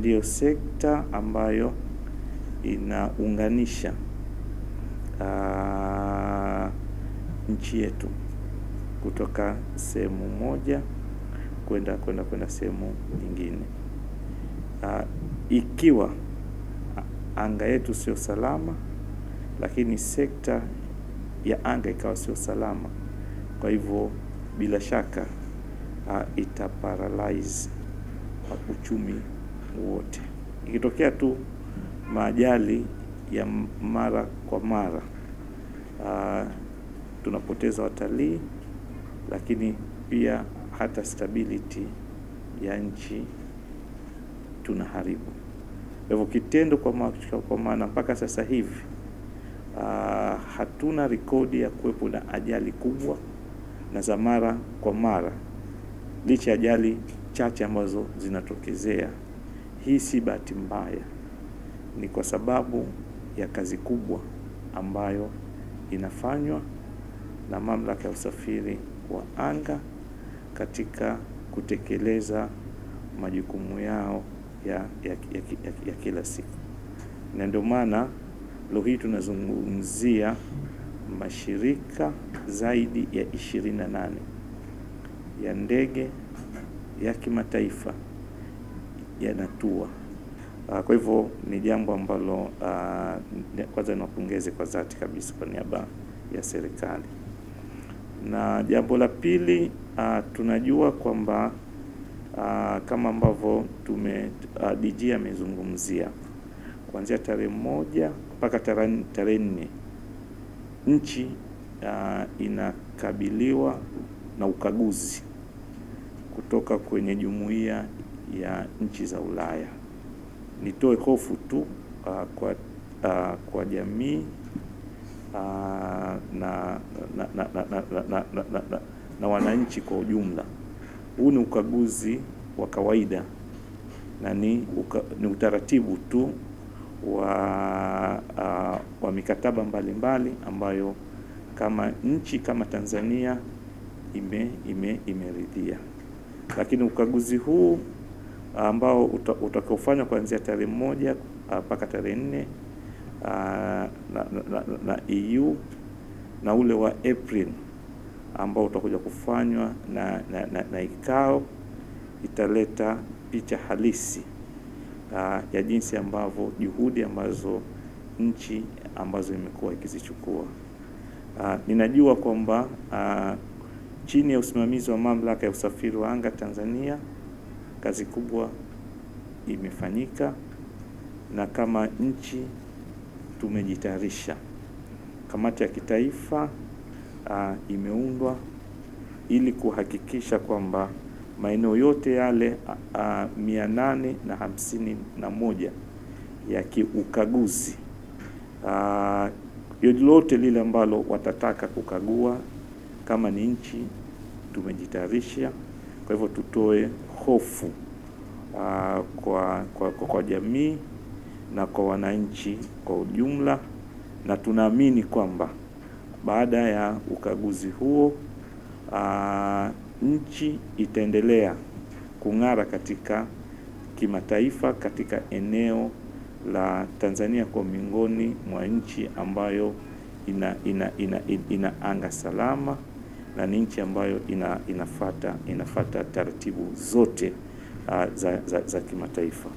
Ndiyo sekta ambayo inaunganisha nchi yetu kutoka sehemu moja kwenda sehemu nyingine. Ikiwa anga yetu sio salama, lakini sekta ya anga ikawa sio salama, kwa hivyo bila shaka itaparalyze uchumi wote. Ikitokea tu maajali ya mara kwa mara, tunapoteza watalii, lakini pia hata stability ya nchi tunaharibu. Hivyo kitendo kwa maana mpaka sasa hivi hatuna rekodi ya kuwepo na ajali kubwa na za mara kwa mara, licha ajali chache ambazo zinatokezea. Hii si bahati mbaya, ni kwa sababu ya kazi kubwa ambayo inafanywa na mamlaka ya usafiri wa anga katika kutekeleza majukumu yao ya kila siku. Na ndio maana leo hii tunazungumzia mashirika zaidi ya 28 ya ndege ya kimataifa yanatua. Kwa hivyo ni jambo ambalo kwanza niwapongeze kwa dhati kabisa kwa niaba ya serikali. Na jambo la pili, tunajua kwamba kama ambavyo DG amezungumzia, kuanzia tarehe 1 mpaka tarehe 4 nchi inakabiliwa na ukaguzi kutoka kwenye jumuiya ya nchi za Ulaya. Nitoe hofu tu kwa jamii na wananchi kwa ujumla. Huu ni ukaguzi wa kawaida na ni utaratibu tu wa mikataba mbalimbali ambayo kama nchi kama Tanzania imeridhia. Lakini ukaguzi huu ambao utakaofanywa kuanzia tarehe 1 mpaka tarehe 4 na EU, na ule wa April ambao utakuja kufanywa na ICAO, italeta picha halisi ya jinsi ambavyo juhudi ambazo nchi ambazo imekuwa ikizichukua. Ninajua kwamba chini ya usimamizi wa mamlaka ya usafiri wa anga Tanzania, kazi kubwa imefanyika, na kama nchi tumejitayarisha. Kamati ya kitaifa imeundwa ili kuhakikisha kwamba maeneo yote yale 851 ya kiukaguzi, lolote lile ambalo watataka kukagua, kama ni nchi tumejitayarisha. Kwa hivyo tutoe hofu kwa jamii na kwa wananchi kwa ujumla, na tunaamini kwamba baada ya ukaguzi huo nchi itaendelea kung'ara katika kimataifa, katika eneo la Tanzania kwa miongoni mwa nchi ambayo ina anga salama, na ni nchi ambayo inafuata taratibu zote za kimataifa.